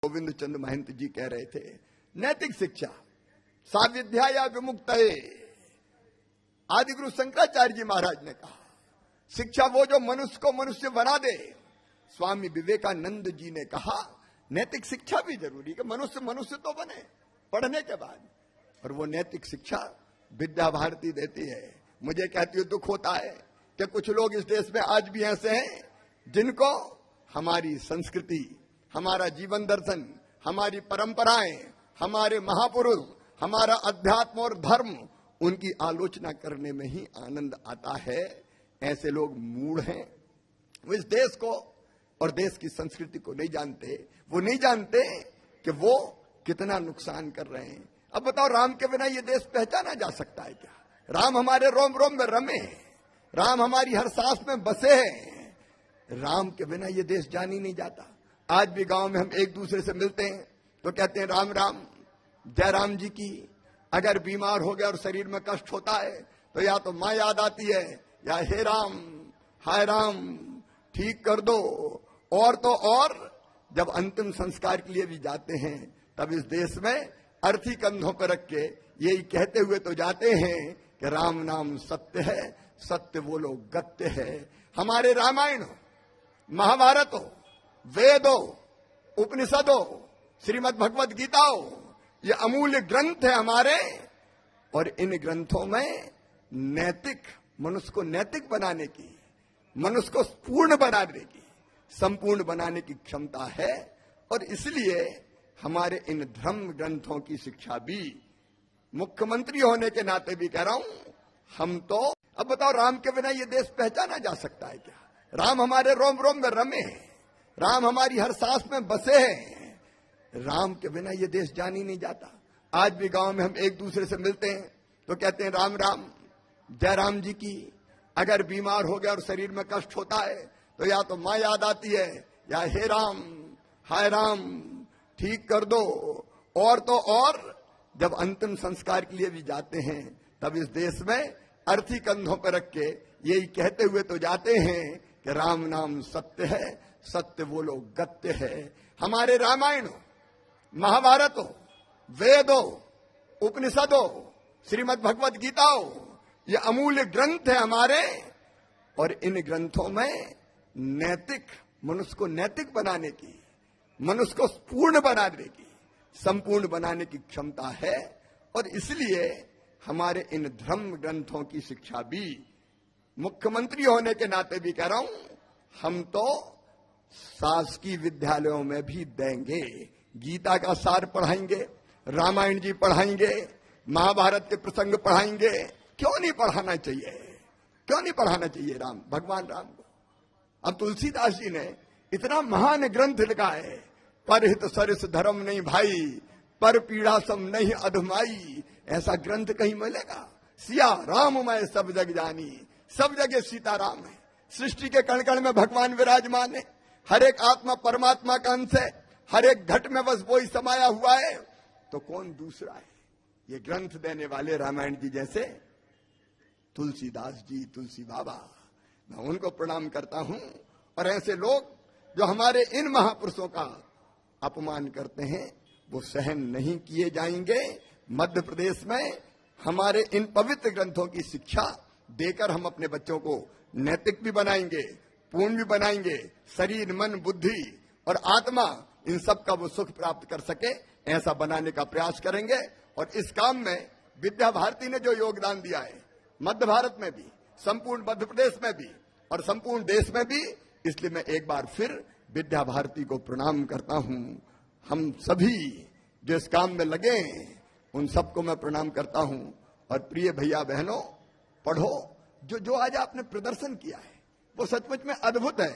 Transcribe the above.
गोविंद चंद्र महंत जी कह रहे थे, नैतिक शिक्षा सा विद्या या विमुक्त। आदि गुरु शंकराचार्य जी महाराज ने कहा, शिक्षा वो जो मनुष्य को मनुष्य बना दे। स्वामी विवेकानंद जी ने कहा, नैतिक शिक्षा भी जरूरी है कि मनुष्य मनुष्य तो बने पढ़ने के बाद, और वो नैतिक शिक्षा विद्या भारती देती है। मुझे कहती है दुख होता है कि कुछ लोग इस देश में आज भी ऐसे हैं जिनको हमारी संस्कृति, हमारा जीवन दर्शन, हमारी परंपराएं, हमारे महापुरुष, हमारा अध्यात्म और धर्म, उनकी आलोचना करने में ही आनंद आता है। ऐसे लोग मूढ़ हैं, वो इस देश को और देश की संस्कृति को नहीं जानते। वो नहीं जानते कि वो कितना नुकसान कर रहे हैं। अब बताओ, राम के बिना ये देश पहचाना जा सकता है क्या? राम हमारे रोम रोम में रमे हैं, राम हमारी हर सांस में बसे हैं। राम के बिना ये देश जान ही नहीं जाता। आज भी गांव में हम एक दूसरे से मिलते हैं तो कहते हैं राम राम, जय राम जी की। अगर बीमार हो गया और शरीर में कष्ट होता है तो या तो माँ याद आती है या हे राम, हाय राम, ठीक कर दो। और तो और जब अंतिम संस्कार के लिए भी जाते हैं तब इस देश में अर्थी कंधों पर रख के यही कहते हुए तो जाते हैं कि राम नाम सत्य है, सत्य बोलो गत्य है। हमारे रामायण हो, महाभारत हो, वेद हो, उपनिषद हो, श्रीमद् भगवद गीता हो, ये अमूल्य ग्रंथ है हमारे। और इन ग्रंथों में नैतिक, मनुष्य को नैतिक बनाने की, मनुष्य को पूर्ण बनाने की, संपूर्ण बनाने की क्षमता है। और इसलिए हमारे इन धर्म ग्रंथों की शिक्षा भी, मुख्यमंत्री होने के नाते भी कह रहा हूं, हम तो, अब बताओ, राम के बिना ये देश पहचाना जा सकता है क्या? राम हमारे रोम रोम में रमे हैं, राम हमारी हर सांस में बसे हैं। राम के बिना ये देश जान ही नहीं जाता। आज भी गांव में हम एक दूसरे से मिलते हैं तो कहते हैं राम राम, जय राम जी की। अगर बीमार हो गया और शरीर में कष्ट होता है तो या तो माँ याद आती है या हे राम, हाय राम, ठीक कर दो। और तो और जब अंतिम संस्कार के लिए भी जाते हैं तब इस देश में अर्थी कंधों पर रख के यही कहते हुए तो जाते हैं कि राम नाम सत्य है, सत्य बोलो गत्य है। हमारे रामायण हो, महाभारत हो, वेद हो, उपनिषद हो, श्रीमद् भगवद गीता हो, ये अमूल्य ग्रंथ है हमारे। और इन ग्रंथों में नैतिक, मनुष्य को नैतिक बनाने की, मनुष्य को पूर्ण बनाने की, संपूर्ण बनाने की क्षमता है। और इसलिए हमारे इन धर्म ग्रंथों की शिक्षा भी, मुख्यमंत्री होने के नाते भी कह रहा हूं, हम तो शासकीय विद्यालयों में भी देंगे। गीता का सार पढ़ाएंगे, रामायण जी पढ़ाएंगे, महाभारत के प्रसंग पढ़ाएंगे। क्यों नहीं पढ़ाना चाहिए? क्यों नहीं पढ़ाना चाहिए राम, भगवान राम को? अब तुलसीदास जी ने इतना महान ग्रंथ लिखा है, परहित सरिस धर्म नहीं भाई, पर पीड़ा सम नहीं अधमाई। ऐसा ग्रंथ कहीं मिलेगा? सिया राम मैं सब जग जानी, सब जगह सीताराम है। सृष्टि के कण कण में भगवान विराजमान है, हर एक आत्मा परमात्मा का अंश है, हर एक घट में बस वो ही समाया हुआ है। तो कौन दूसरा है? ये ग्रंथ देने वाले रामायण जी जैसे तुलसीदास जी, तुलसी बाबा, मैं उनको प्रणाम करता हूं। और ऐसे लोग जो हमारे इन महापुरुषों का अपमान करते हैं वो सहन नहीं किए जाएंगे। मध्य प्रदेश में हमारे इन पवित्र ग्रंथों की शिक्षा देकर हम अपने बच्चों को नैतिक भी बनाएंगे, पूर्ण भी बनाएंगे। शरीर, मन, बुद्धि और आत्मा, इन सब का वो सुख प्राप्त कर सके, ऐसा बनाने का प्रयास करेंगे। और इस काम में विद्या भारती ने जो योगदान दिया है, मध्य भारत में भी, संपूर्ण मध्य प्रदेश में भी और संपूर्ण देश में भी, इसलिए मैं एक बार फिर विद्या भारती को प्रणाम करता हूं। हम सभी जो इस काम में लगे उन सबको मैं प्रणाम करता हूं। और प्रिय भैया बहनों, पढ़ो। जो आज आपने प्रदर्शन किया है वो सचमुच में अद्भुत है।